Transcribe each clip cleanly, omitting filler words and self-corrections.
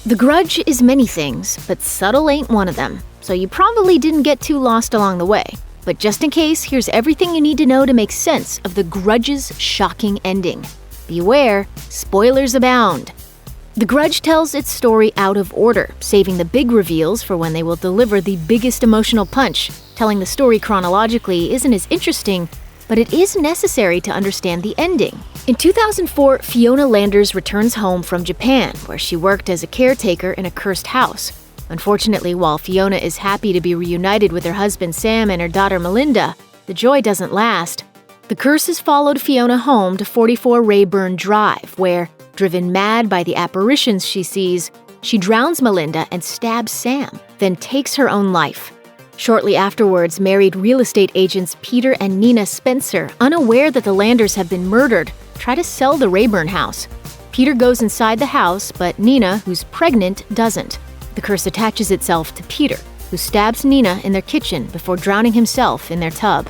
The Grudge is many things, but subtle ain't one of them, so you probably didn't get too lost along the way. But just in case, here's everything you need to know to make sense of The Grudge's shocking ending. Beware, spoilers abound. The Grudge tells its story out of order, saving the big reveals for when they will deliver the biggest emotional punch. Telling the story chronologically isn't as interesting, but it is necessary to understand the ending. In 2004, Fiona Landers returns home from Japan, where she worked as a caretaker in a cursed house. Unfortunately, while Fiona is happy to be reunited with her husband Sam and her daughter Melinda, the joy doesn't last. The curse has followed Fiona home to 44 Reyburn Drive, where, driven mad by the apparitions she sees, she drowns Melinda and stabs Sam, then takes her own life. Shortly afterwards, married real estate agents Peter and Nina Spencer, unaware that the Landers have been murdered, try to sell the Reyburn house. Peter goes inside the house, but Nina, who's pregnant, doesn't. The curse attaches itself to Peter, who stabs Nina in their kitchen before drowning himself in their tub.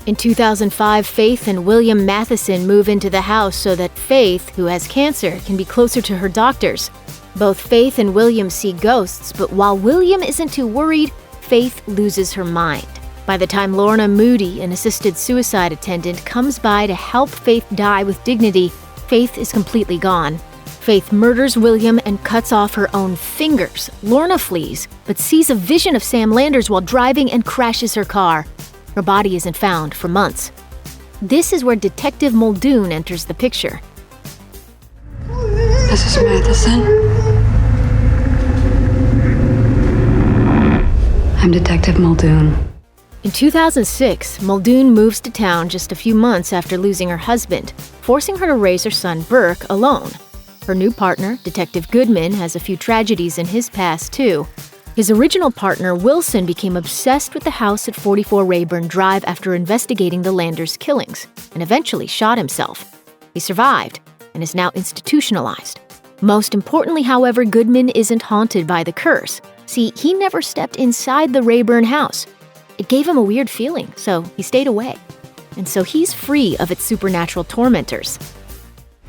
In 2005, Faith and William Matheson move into the house so that Faith, who has cancer, can be closer to her doctors. Both Faith and William see ghosts, but while William isn't too worried, Faith loses her mind. By the time Lorna Moody, an assisted suicide attendant, comes by to help Faith die with dignity, Faith is completely gone. Faith murders William and cuts off her own fingers. Lorna flees, but sees a vision of Sam Landers while driving and crashes her car. Her body isn't found for months. This is where Detective Muldoon enters the picture. Mrs. Matheson? I'm Detective Muldoon. In 2006, Muldoon moves to town just a few months after losing her husband, forcing her to raise her son Burke alone. Her new partner, Detective Goodman, has a few tragedies in his past too. His original partner, Wilson, became obsessed with the house at 44 Reyburn Drive after investigating the Landers' killings, and eventually shot himself. He survived, and is now institutionalized. Most importantly, however, Goodman isn't haunted by the curse. See, he never stepped inside the Reyburn house. It gave him a weird feeling, so he stayed away. And so he's free of its supernatural tormentors.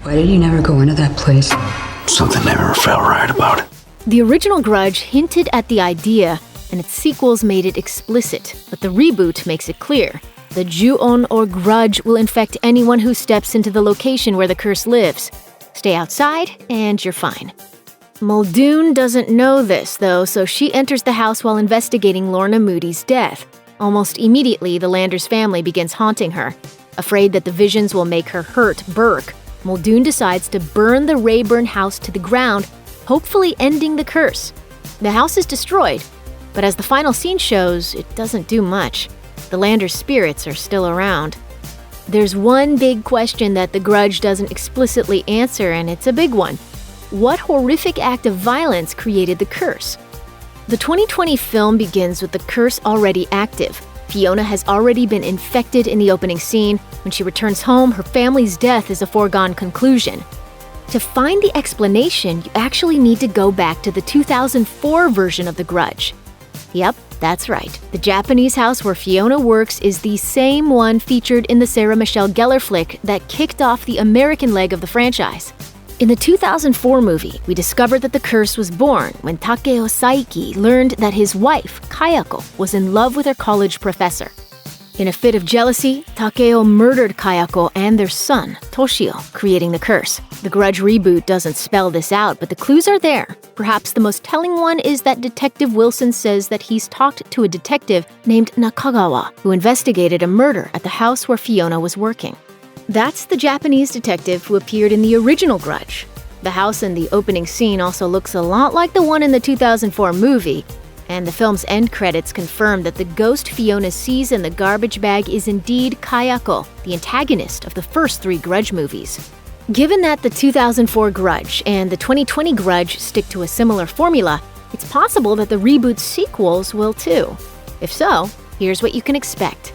Why did you never go into that place? Something never felt right about it. The original Grudge hinted at the idea, and its sequels made it explicit, but the reboot makes it clear. The Ju-on or Grudge will infect anyone who steps into the location where the curse lives. Stay outside, and you're fine. Muldoon doesn't know this, though, so she enters the house while investigating Lorna Moody's death. Almost immediately, the Landers family begins haunting her. Afraid that the visions will make her hurt Burke, Muldoon decides to burn the Reyburn house to the ground, hopefully ending the curse. The house is destroyed, but as the final scene shows, it doesn't do much. The Landers' spirits are still around. There's one big question that the Grudge doesn't explicitly answer, and it's a big one. What horrific act of violence created the curse? The 2020 film begins with the curse already active. Fiona has already been infected in the opening scene. When she returns home, her family's death is a foregone conclusion. To find the explanation, you actually need to go back to the 2004 version of The Grudge. Yep, that's right. The Japanese house where Fiona works is the same one featured in the Sarah Michelle Gellar flick that kicked off the American leg of the franchise. In the 2004 movie, we discovered that the curse was born when Takeo Saiki learned that his wife, Kayako, was in love with her college professor. In a fit of jealousy, Takeo murdered Kayako and their son, Toshio, creating the curse. The Grudge Reboot doesn't spell this out, but the clues are there. Perhaps the most telling one is that Detective Wilson says that he's talked to a detective named Nakagawa, who investigated a murder at the house where Fiona was working. That's the Japanese detective who appeared in the original Grudge. The house in the opening scene also looks a lot like the one in the 2004 movie, and the film's end credits confirm that the ghost Fiona sees in the garbage bag is indeed Kayako, the antagonist of the first 3 Grudge movies. Given that the 2004 Grudge and the 2020 Grudge stick to a similar formula, it's possible that the reboot sequels will too. If so, here's what you can expect.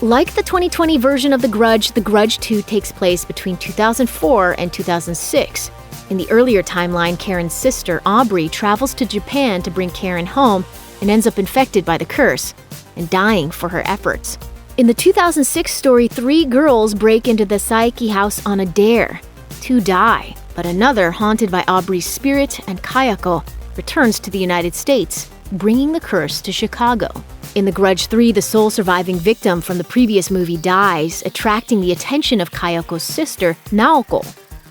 Like the 2020 version of The Grudge 2 takes place between 2004 and 2006. In the earlier timeline, Karen's sister, Aubrey, travels to Japan to bring Karen home and ends up infected by the curse and dying for her efforts. In the 2006 story, 3 girls break into the Saiki house on a dare. 2 die, but another, haunted by Aubrey's spirit and Kayako, returns to the United States, bringing the curse to Chicago. In The Grudge 3, the sole surviving victim from the previous movie dies, attracting the attention of Kayoko's sister, Naoko.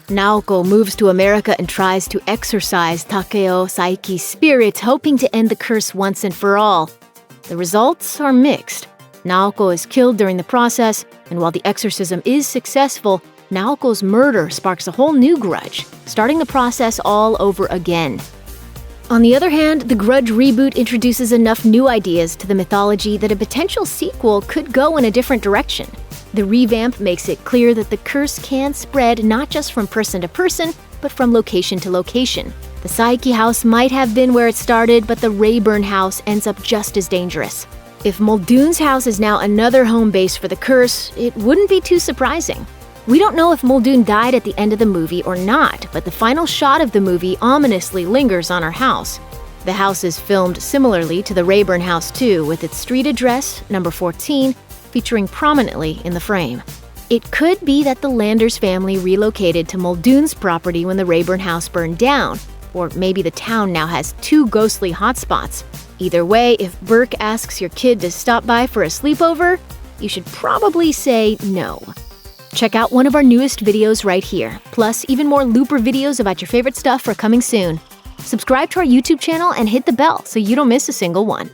Naoko moves to America and tries to exorcise Takeo Saiki's spirit, hoping to end the curse once and for all. The results are mixed. Naoko is killed during the process, and while the exorcism is successful, Naoko's murder sparks a whole new grudge, starting the process all over again. On the other hand, The Grudge Reboot introduces enough new ideas to the mythology that a potential sequel could go in a different direction. The revamp makes it clear that the curse can spread not just from person to person, but from location to location. The Saiki house might have been where it started, but the Reyburn house ends up just as dangerous. If Muldoon's house is now another home base for the curse, it wouldn't be too surprising. We don't know if Muldoon died at the end of the movie or not, but the final shot of the movie ominously lingers on our house. The house is filmed similarly to the Reyburn house too, with its street address, number 14, featuring prominently in the frame. It could be that the Landers family relocated to Muldoon's property when the Reyburn house burned down, or maybe the town now has two ghostly hotspots. Either way, if Burke asks your kid to stop by for a sleepover, you should probably say no. Check out one of our newest videos right here. Plus, even more Looper videos about your favorite stuff are coming soon. Subscribe to our YouTube channel and hit the bell so you don't miss a single one.